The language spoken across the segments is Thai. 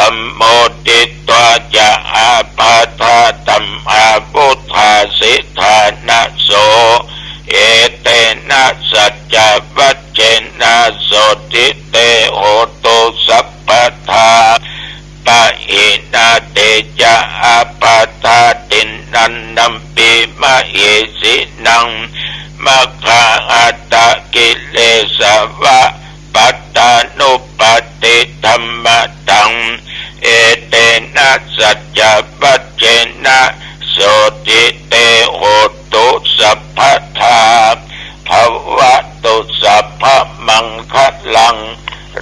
ธัมโมติตวาจะอาปาทาตัมอาพุทธาสิทานะโสเอเตนะสัจจวัจเจนะโสติเตโหตุสัพพทาปะหินาเตจะอาปาทาตินันนัมปิมะเอสินังมัคคะอัตตะกิเลสวะปัตตานุปติธัมมะตังเอเตนะสัจจวัจเจนะโสติเตโหตุสัพพทาภวตุสัพพมังคลัง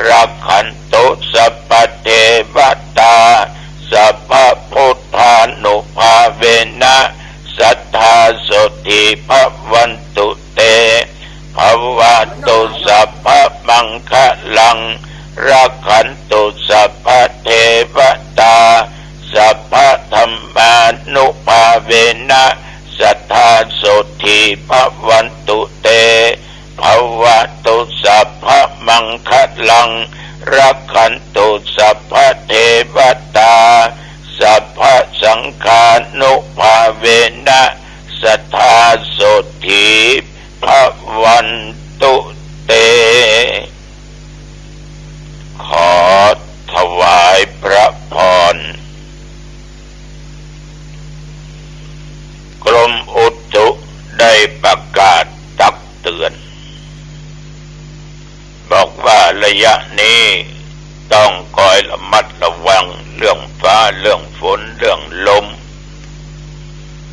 รักขันตุสัพพเทวตาสัพพพุทธานุภาเวนะสัทธาโสติภวันตุเตภวตุสัพพมังคลังรักขันตุสัพพเทวตาสัพพธัมมานุภาเวนะสัทธาโสติภวันตุเตภวตุสัพพมังคลังรักขันตุสัพพเทวตาสัพพสังฆานุภาเวนะสัทธาโสติภวันตุเตขอถวายพระพรกรมอุตุได้ประกาศตักเตือนบอกว่าระยะนี้ต้องคอยระมัดระวังเรื่องฟ้าเรื่องฝนเรื่องลม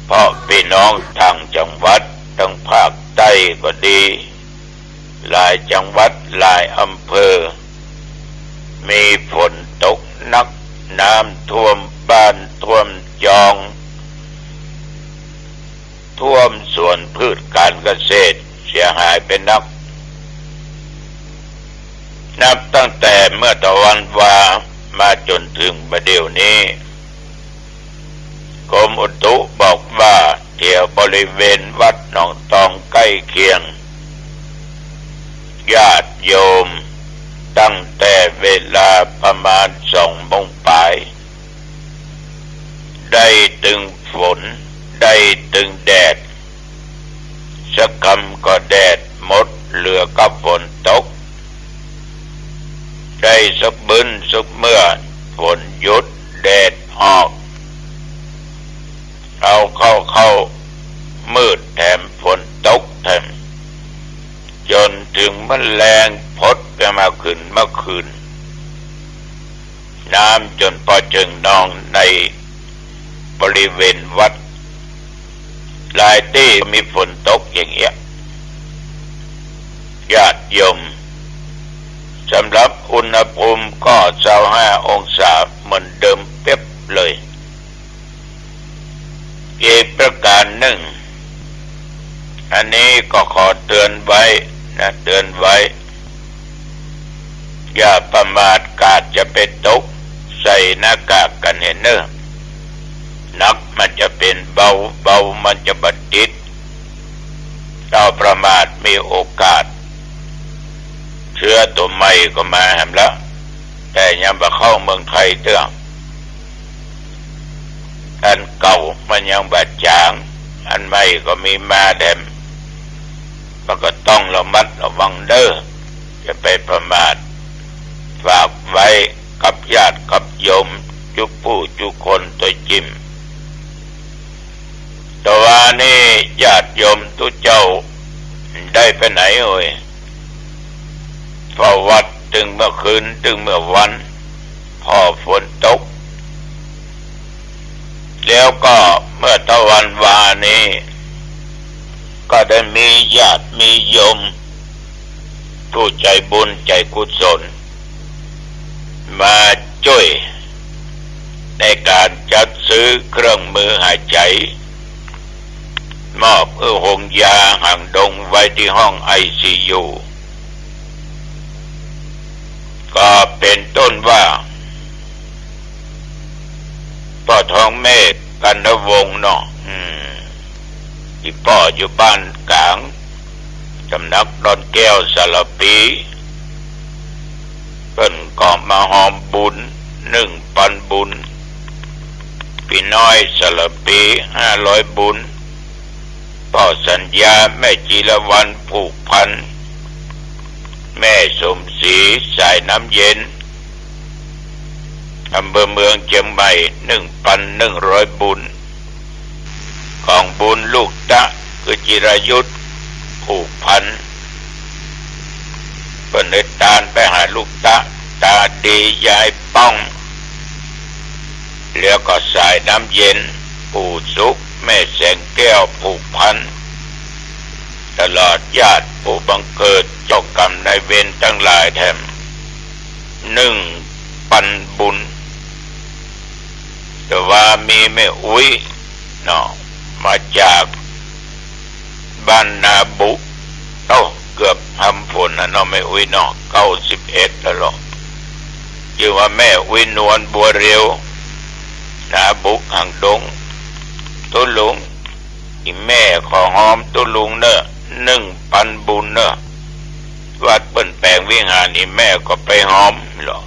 เพราะพี่น้องทางจังหวัดทั้งภาคใต้ก็ดีหลายจังหวัดหลายอำเภอมีฝนตกหนักน้ำท่วมบ้านท่วมจองท่วมสวนพืชการเกษตรเสียหายเป็นนับตั้งแต่เมื่อตะวันวามาจนถึงบัดเดี๋ยวนี้กรมอุตุบอกว่าแถวบริเวณวัดหนองตองใกล้เคียงญาติโยมตั้งแต่เวลาประมาณ2 โมงปลายได้ตึงฝนได้ตึงแดดสักคำก็แดดหมดเหลือกับฝนตกได้สักบึ้นสักเมื่อฝนหยุดแดดออกเอาเข้ามืดแถมฝนตกแถมจนถึงมันแรงพดกันมาขึ้นเมื่อคืนน้ำจนพอจึงนองในบริเวณวัดหลายที่มีฝนตกอย่างเงี้ยญาติโยมสำหรับอุณหภูมิก็25 องศาเหมือนเดิมเป๊ะเลยอีกประการหนึ่งอันนี้ก็ขอเตือนไว้นะเตือนไว้อย่าประมาทกาดจะไปตกใส่หน้ากากกันเห็นเนอะนักมันจะเป็นเบามันจะบัดติดเราประมาทมีโอกาสเชื้อตัวใหม่ก็มาแหมแล้วแต่ยังมาเข้าเมืองไทยเตื้ออันเก่ามันยังบาดจางอันใหม่ก็มีมาแดมมันก็ต้องระมัดระวังเด้อจะไปประมาทฝากไว้กับญาติกับโยมจุผู้จุคนตัวจิมแต่ว่านี่ญาติโยมทุกเจ้าได้ไปไหนเอ่ยเฝ้าวัดถึงเมื่อคืนถึงเมื่อวันพอฝนตกแล้วก็เมื่อตะวันวานี้ก็ได้มีญาติมีโยมผู้ใจบุญใจกุศลมาช่วยในการจัดซื้อเครื่องมือหายใจมอบหงยาห่างดงไว้ที่ห้อง ICU ก็เป็นต้นว่าพ่อทองเมฆกันนวงศ์เนาะที่พ่ออยู่บ้านกลางสำนักดอนแก้วสารปีเพิ่นก็มาหอมบุญ 1,000 บุญพี่น้อยสระปี500 บุญพ่อสัญญาแม่จีรวรรณผูกพันแม่สมศรีสายน้ำเย็นอำเภอเมืองเชียงใหม่ 1,100 บุญของบุญลูกตะคือจิรายุทธผูกพันเพิ่นได้ตานไปหาลูกตะตาดียายป้องแล้วก็สายน้ำเย็นปู่สุขแม่แสงแก้วผูกพันตลอดญาติผู้บังเกิดเจ้ากรรมนายเวรทั้งหลายแถม1,000 บุญแต่ว่ามีแม่อุ้ยเนาะมาจากบ้านนาบุเกือบทำฝนนะเนาะแม่อุ้ยเนาะ91แล้วหรอกชื่อว่าแม่อุ้ยนวลบัวเรียวนาบุหางดงตุลุงอีแม่ของหอมตุลุงเนอะ1,000 บุญเนอะวัดเปิ้นแปลงวิหารนี่แม่ก็ไปหอมหรอ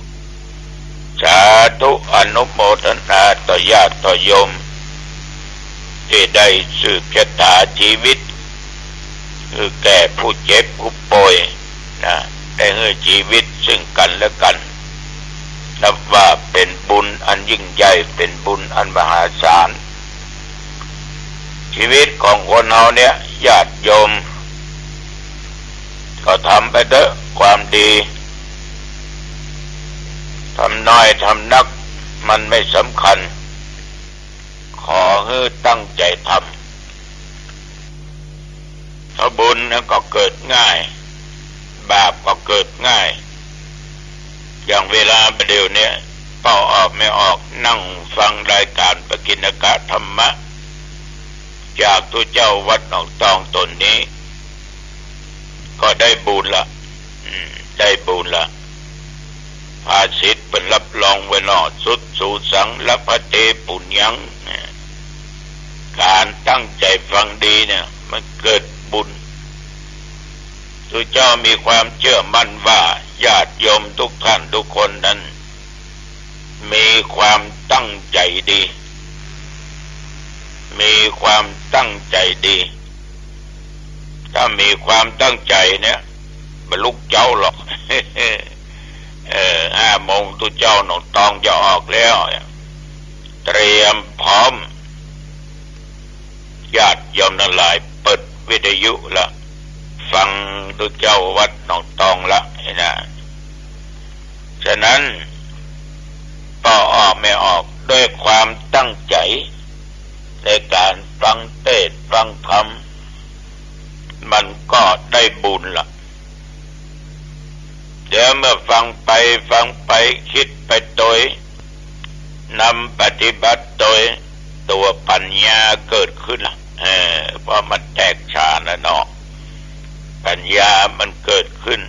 สาธุอนุโมทนาต่อญาติต่อโยมที่ได้สืบชะตาชีวิตคือแก่ผู้เจ็บผู้ป่วยนะได้ให้ชีวิตซึ่งกันและกันนับว่าเป็นบุญอันยิ่งใหญ่เป็นบุญอันมหาศาลชีวิตของคนเราเนี่ยญาติโยมก็ทำไปเถอะความดีทำน้อยทำนักมันไม่สำคัญขอให้ตั้งใจทำถ้าบุญนั้นก็เกิดง่ายบาปก็เกิดง่ายอย่างเวลาประเดี๋ยวนี้เป้าออกไม่ออกนั่งฟังรายการปกิณกะธรรมะจากตัวเจ้าวัดหนองตองตนนี้ก็ได้บุญละได้บุญละภาษิตเป็นรับรองไว้หนอสุดสูสังละพะเตปุญญังการตั้งใจฟังดีเนี่ยมันเกิดบุญตัวเจ้ามีความเชื่อมั่นว่าญาติโยมทุกท่านทุกคนนั้นมีความตั้งใจดีมีความตั้งใจดีถ้ามีความตั้งใจเนี่ยบรรลุเจ้าหรอก5 โมงตัวเจ้าหนองตองจะออกแล้วเตรียมพร้อมญาติโยมทั้งหลายเปิดวิทยุละฟังตัวเจ้าวัดหนองตองละนะฉะนั้นก็ออกไม่ออกด้วยความตั้งใจในการฟังเทศน์ฟังธรรมมันก็ได้บุญละเดี๋ยวเมื่อฟังไปคิดไปโดยนำปฏิบัติโดยตัวปัญญาเกิดขึ้นละเพราะมันแตกฉานแล้วเนาะปัญญามันเกิดขึ้น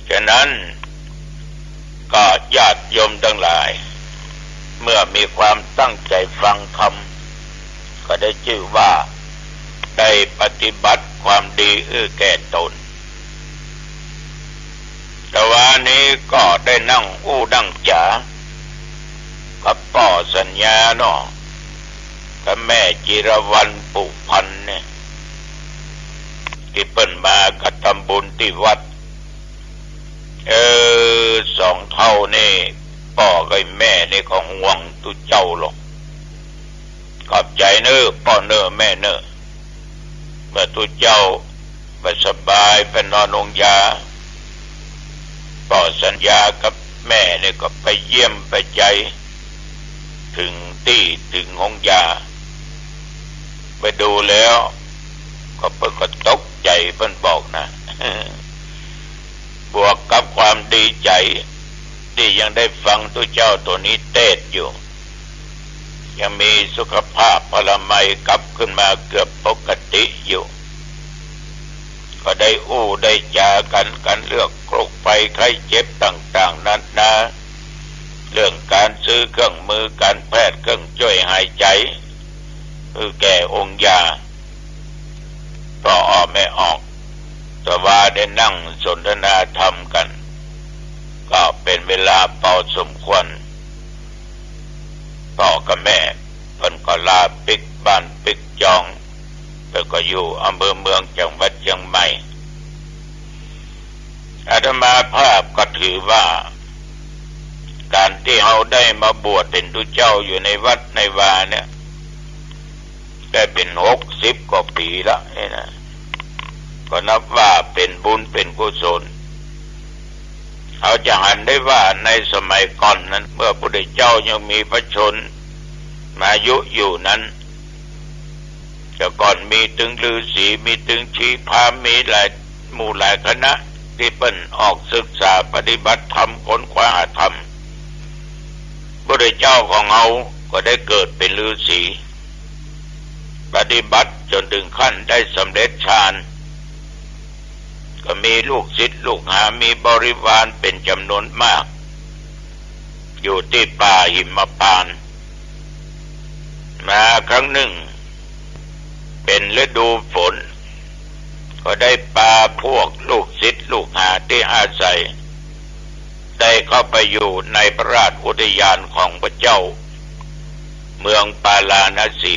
ฉะนั้นก็ญาติโยมทั้งหลายเมื่อมีความตั้งใจฟังธรรมก็ได้ชื่อว่าได้ปฏิบัติความดีแก่ตนแต่วันนี้ก็ได้นั่งดังจ๋ากับพ่อสัญญาเนาะกับแม่จิรวรรณปุพันธ์เนี่ยที่เปิ้นมากระทำบุญที่วัด2 เท่านี่พ่อกับแม่นี่ของห่วงตุเจ้าหรอกขอบใจเนอะพ่อเนอะแม่เนอะเมื่อตุเจ้าไปสบายไปนอนองยาพ่อสัญญากับแม่นี่ก็ไปเยี่ยมไปใจถึงที่ถึงองยาไปดูแล้วก็เพิ่นก็ตกใจเพิ่นบอกนะ บวกกับความดีใจที่ยังได้ฟังตัวเจ้าตัวนี้เทศอยู่ยังมีสุขภาพพลามัยกลับขึ้นมาเกือบปกติอยู่ก็ได้ได้จากันเรื่องโรคภัยไข้เจ็บต่างๆนั้นนะเรื่องการซื้อเครื่องมือการแพทย์เครื่องช่วยหายใจคือแก่องค์ยาก็ออกไม่ออกแต่ว่าได้นั่งสนทนาธรรมกันก็ เป็นเวลาพอสมควรพ่อกับแม่เพิ่นก็ลาปิกบ้านปิกจองเพิ่นก็อยู่อำเภอเมืองจังหวัดเชียงใหม่อาตมาภาพก็ถือว่าการที่เราได้มาบวชเป็นตุเจ้าอยู่ในวัดในวาเนี่ยได้เป็น60 กว่าปีละนี่นะก็นับว่าเป็นบุญเป็นกุศลเขาจะหันได้ว่าในสมัยก่อนนั้นเมื่อพระพุทธเจ้ายังมีพระชนมายุอยู่นั้นแต่ก่อนมีถึงฤาษีมีถึงชีพราหมณ์มีหลายหมู่หลายคณะที่เปิ้นออกศึกษาปฏิบัติธรรมค้นคว้าธรรมพระพุทธเจ้าของเราก็ได้เกิดเป็นฤาษีปฏิบัติจนถึงขั้นได้สำเร็จฌานก็มีลูกศิษย์ลูกหามีบริวารเป็นจำนวนมากอยู่ที่ป่าหิมพานต์มาครั้งหนึ่งเป็นฤดูฝนก็ได้พาพวกลูกศิษย์ลูกหาที่อาศัยได้เข้าไปอยู่ในพระราชอุทยานของพระเจ้าเมืองปาราณสี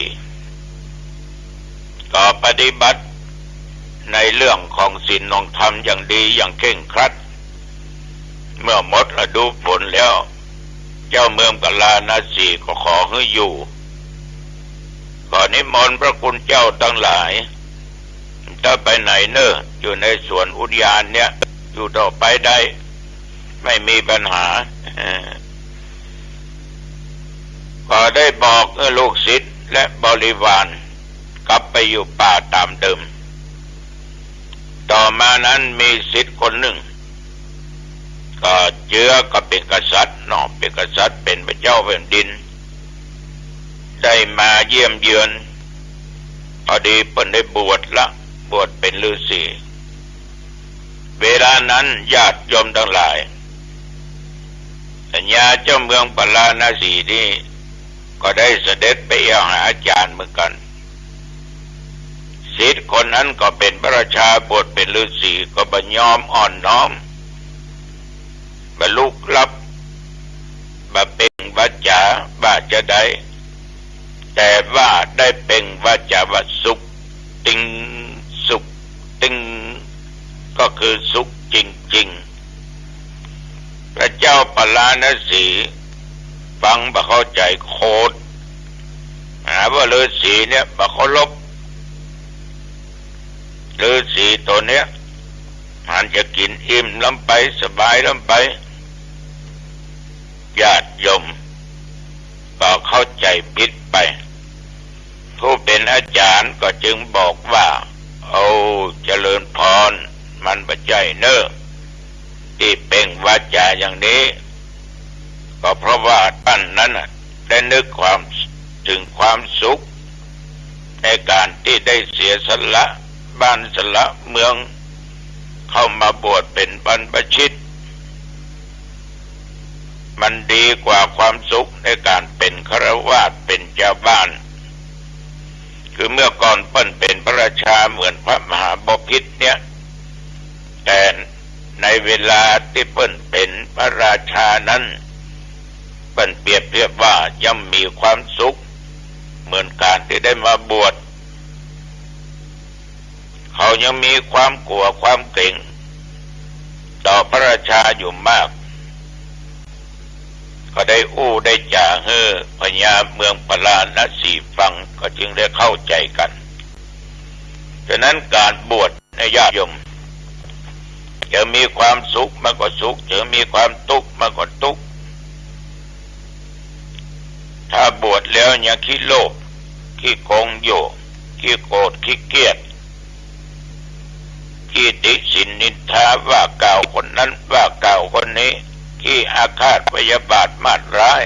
ก็ปฏิบัติในเรื่องของศีลของธรรมอย่างดีอย่างเคร่งครัดเมื่อหมดฤดูฝนแล้วเจ้าเมืองปาราณสีก็ขอให้อยู่ก็นิมนต์พระคุณเจ้าทั้งหลายถ้าไปไหนเนอะอยู่ในสวนอุทยานเนี่ยอยู่ต่อไปได้ไม่มีปัญหาก็ได้บอกลูกศิษย์และบริวารกลับไปอยู่ป่าตามเดิมต่อมานั้นมีศิษย์คนหนึ่งก็เชื้อก็เป็นกษัตริย์เนาะเป็นกษัตริย์เป็นพระเจ้าแผ่นดินได้มาเยี่ยมเยือนพอดีเพิ่นได้บวชเป็นฤาษีเวลานั้นญาติโยมทั้งหลายสัญญาเจ้าเมืองปาราณสีนี่ก็ได้เสด็จไปหาอาจารย์เหมือนกันศิษย์คนนั้นก็เป็นพระราชาบวชเป็นฤาษีก็บ่ยอมอ่อนน้อมบ่ลุกลับบ่เป็นวาจาบ่จะได้แต่ว่าได้เป็นวาจาว่าสุขติงก็คือสุขจริงๆพระเจ้าปาราณสีฟังบ่เข้าใจโคตรหาว่าฤาษีเนี่ยบ่เคารพฤาษีตัวเนี้ยมันจะกินอิ่มล้ำไปสบายล้ำไปญาติโยมก็เข้าใจผิดไปผู้เป็นอาจารย์ก็จึงบอกว่าเอาเจริญพรมันปัจจัยเนอะที่เป็นวาจาอย่างนี้ก็เพราะว่าท่านนั้นได้นึกถึงความสุขในการที่ได้เสียสละบ้านสละเมืองเข้ามาบวชเป็นบรรพชิตมันดีกว่าความสุขในการเป็นฆราวาสเป็นเจ้าบ้านคือเมื่อก่อนเปิ้นเป็นพระราชาเหมือนพระมหาบพิตรเนี่ยแต่ในเวลาที่เปิ้นเป็นพระราชานั้นเปิ้นเปรียบเทียบว่าย่อมมีความสุขเหมือนการที่ได้มาบวชเขายังมีความกลัวความเกรงต่อพระราชาอยู่มากก็ได้ได้จ่าพญาเมืองปาราณสีฟังก็จึงได้เข้าใจกันฉะนั้นการบวชในญาติโยมจะมีความสุขมากกว่าสุขจะมีความทุกข์มากกว่าทุกข์ถ้าบวชแล้วยังขี้โลภขี้โกงโยขี้โกรธขี้เกลียดขี้ติฉินนินทาว่ากล่าวคนนั้นว่ากล่าวคนนี้ขี้อาฆาตพยาบาทมาดร้าย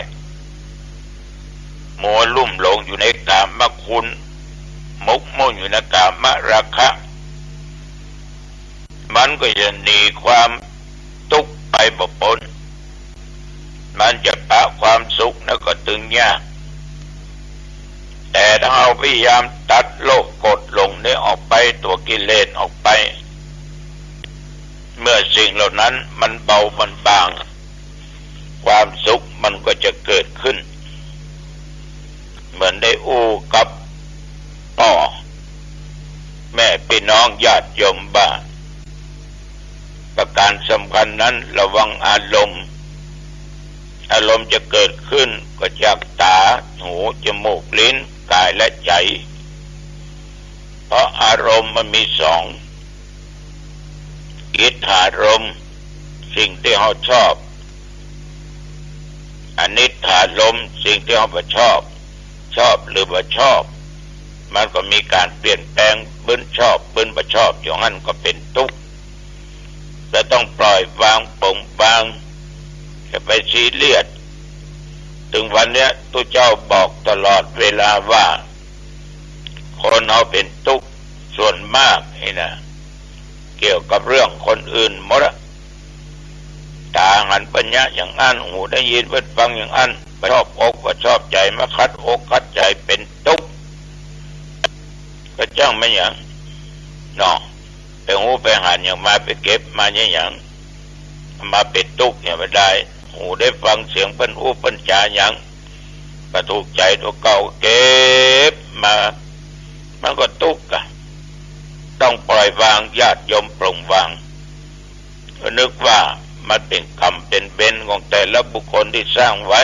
มัวลุ่มหลงอยู่ในกามคุณมุกมุ่นอยู่ในกามราคะมันก็จะหนีความทุกข์ไปบ่พ้นมันจะปะความสุขแล้วก็ตึงยากแต่ถ้าเราพยายามตัดโลภโกรธหลงนี้ออกไปตัวกิเลสออกไปเมื่อสิ่งเหล่านั้นมันเบามันบาง ความสุขมันก็จะเกิดขึ้นเหมือนได้อู้กับพ่อแม่พี่น้องญาติโยมบ้างประการสำคัญนั้นระวังอารมณ์จะเกิดขึ้นก็จากตาหูจมูกลิ้นกายและใจเพราะอารมณ์มันมีสองอิทธารมณ์สิ่งที่เราชอบอนิจฐารมณ์สิ่งที่เราไม่ชอบหรือไม่ชอบมันก็มีการเปลี่ยนแปลงบึ้นชอบบึ้นไม่ชอบอย่างนั้นก็เป็นทุกข์จะต้องปล่อยวางปลงวางจะไปซีเรียสถึงวันนี้ตัวเจ้าบอกตลอดเวลาว่าคนเราเป็นทุกข์ส่วนมากนี่นะเกี่ยวกับเรื่องคนอื่นหมดตาหันปัญญาอย่างนั้นหูได้ยินเวทฟังอย่างนั้นชอบอกก็ชอบใจมาคัดอกคัดใจเป็นทุกข์ก็จ้างไม่อย่างเนาะไปหูไปหันอย่างมาไปเก็บมาอย่างมาเป็นทุกข์อย่างไม่ได้หูได้ฟังเสียงเป็นอู้เป็นจาอย่างก็ถูกใจตัวเก่าเก็บมามันก็ทุกข์อะต้องปล่อยวางญาติโยมปลงวางก็นึกว่ามันเป็นกรรมเป็นเบญของแต่ละบุคคลที่สร้างไว้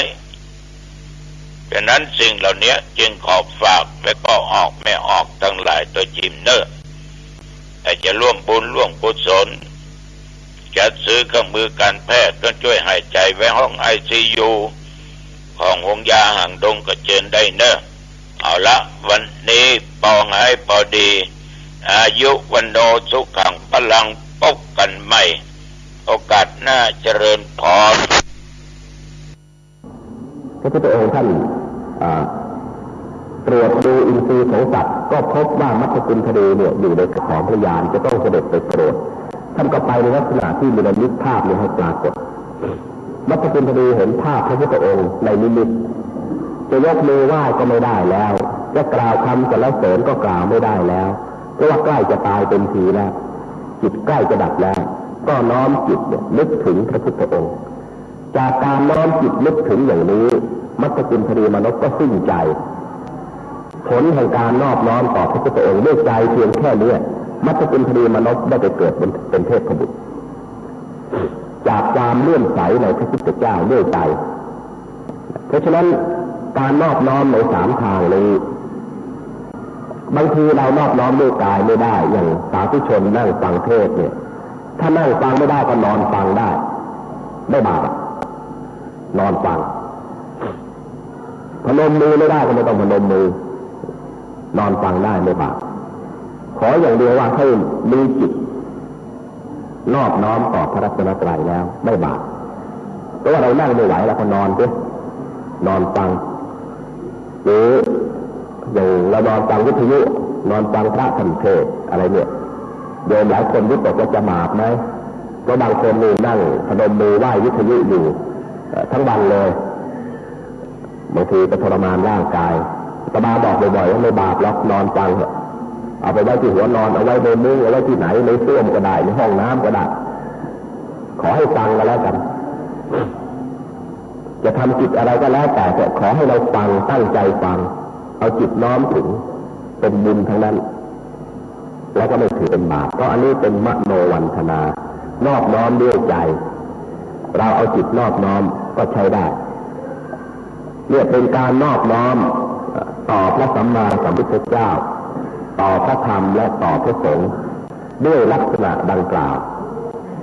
ดังนั้นสิ่งเหล่านี้จึงขอฝากและก็ออกไม่ออกทั้งหลายตัวจิมเนอร์แต่จะร่วมบุญร่วมกุศลจัดซื้อเครื่องมือการแพทย์ก็ช่วยหายใจไว้ห้อง ICU ของวงยาห่างดงก็เชิญได้เนอะเอาละวันนี้ปองให้พอดีอายุวันโนสุขังพลังพบกันใหม่โอกาสหน้าเจริญพรพระพุทธองค์ท่านตรวจดูอินทรีย์ของสัตว์ก็พบว่ามัทธกุลทะเลเนี่ยอยู่ในของพยานจะต้องเสด็จไปโปรดท่านก็ไปในลักษณะที่มีนิมิตภาพนี้ให้ปรากฏมัทธกุลทะเลเห็นภาพพระพุทธองค์ในนิมิตจะยกมือไหว้ก็ไม่ได้แล้วจะกล่าวคำสรรเสริญก็กล่าวไม่ได้แล้วเพราะว่าใกล้จะตายเต็มทีแล้วจิตใกล้จะดับแล้วก็น้อมจิตนึกถึงพระพุทธองค์จากการน้อมจิตนึกถึงอย่างนี้มัทธกุลทะเลมนุษย์ก็สิ้นใจผลแห่งการนอบน้อมต่อพระพุทธองค์ด้วยใจเพียงแค่นี้มัทธกุลทะเลมนุษย์ได้ไปเกิดเป็นเทพบุตรจากความเลื่อมใสในพระพุทธเจ้าด้วยใจเพราะฉะนั้นการนอบน้อมในสามทางนี้บางทีเรานอบน้อมด้วยกายไม่ได้อย่างสาธุชนนั่งฟังเทศเนี่ยถ้านั่งฟังไม่ได้ก็นอนฟังได้ไม่บาปนอนฟังพนมมือไม่ได้ก็ไม่ต้องพนมมือนอนฟังได้ไม่บาปขออย่างเดียวว่าให้มีจิตนอบน้อมต่อพระรัตนตรัยแล้วไม่บาปเพราะว่าเรานั่งไม่ไหวแล้วก็นอนสินอนฟังหรืออย่างเรานอนฟังวิทยุนอนฟังพระธรรมเทศอะไรเนี่ยโยมหลายคนวิตกว่าจะบาปไหมเพราะบางคนนี่นั่งพนมมือไหว้วิทยุอยู่ทั้งวันเลยบางทีก็ทรมานร่างกายตมาบอกบ่อยๆว่าไม่บาปหรอกนอนฟังเอาไปไว้ที่หัวนอนเอาไว้ในมุ้งเอาไว้ที่ไหนในส้วมก็ได้ในห้องน้ำก็ได้ขอให้ฟังกันแล้วกันจะทำจิตอะไรก็แล้วแต่ขอให้เราฟังตั้งใจฟังเอาจิตน้อมถึงเป็นบุญทั้งนั้นแล้วก็ไม่ถือเป็นบาปเพราะอันนี้เป็นมโนวันธนานอบน้อมด้วยใจเราเอาจิตนอบน้อมก็ใช้ได้เนี่ยเป็นการนอบน้อมต่อพระสัมมาสัมพุทธเจ้าต่อพระธรรมและต่อพระสงฆ์ด้วยลักษณะดังกล่าว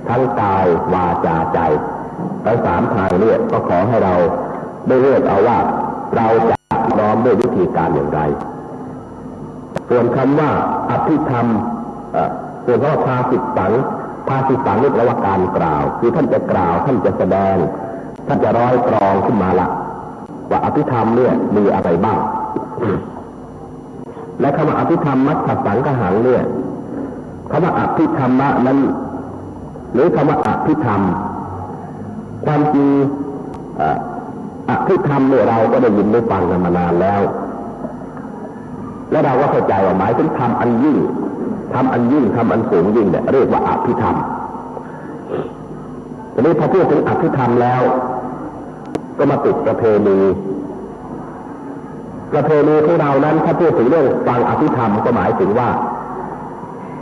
ทั้งกายวาจาใจทั้งสามทางเนี่ยก็ขอให้เราได้เลือกเอาว่าเราจะน้อมด้วยวิธีการอย่างไรส่วนคำว่าอภิธรรมส่วนคำว่าภาสิตสังนี่แปลว่าการกล่าวคือท่านจะกล่าวท่านจะแสดงท่านจะร้อยกรองขึ้นมาละว่าอภิธรรมเนี่ยมีอะไรบ้างและคำว่าอภิธรรมมัชฌัสังฆหังเนี่ยคำว่าอภิธรรมะนั้นหรือคำว่าอภิธรรมความจริงอภิธรรมเนี่ยเราก็ได้ยินได้ฟังกันมานานแล้วและเราก็เข้าใจว่าหมายถึงธรรมอันยิ่งธรรมอันยิ่งธรรมอันสูงยิ่งเนี่ยเรียกว่าอภิธรรมทีนี้พอพูดถึงอภิธรรมแล้ว ก็มาติดประเพณีของเรานั้นถ้าพูดถึงเรื่องฟังอภิธรรมก็หมายถึงว่า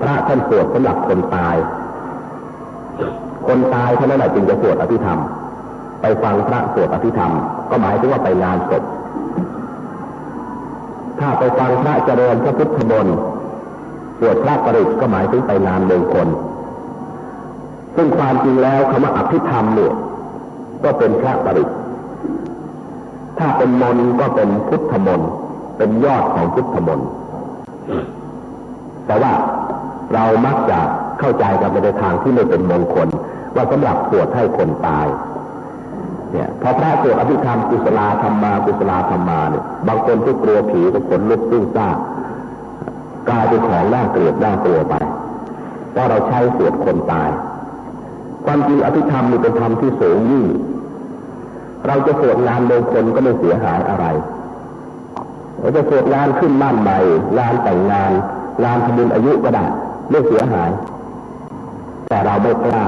พระท่านสวดสำหรับคนตายเท่านั้นแหละจึงจะสวดอภิธรรมไปฟังพระสวดอภิธรรมก็หมายถึงว่าไปงานศพถ้าไปฟังพระเจริญพระพุทธมนต์สวดพระปริตก็หมายถึงไปงานมงคลซึ่งความจริงแล้วคำว่าอภิธรรมเนี่ยก็เป็นพระปริตถ้าเป็นมนต์ก็เป็นพุทธมนต์เป็นยอดของพุทธมนต์แต่ว่าเรามักจะเข้าใจกันไปในทางที่ไม่เป็นมงคลว่าสำหรับสวดให้คนตายเนี่ยพอพระสวดอภิธรรมกุศลาธรรมาเนี่ยบางคนที่กลัวผีก็ขนลุกสู้ซ่ากลายเป็นของน่าเกลียดน่ากลัวไปว่าเราใช้สวดคนตายความจริงอภิธรรมนี่เป็นธรรมที่สูงยิ่งเราจะสวดงานมงคลก็ไม่เสียหายอะไรเราจะสวดงานขึ้นบ้านใหม่งานแต่งงานทำบุญอายุก็ได้ไม่เสียหายแต่เราไม่กล้า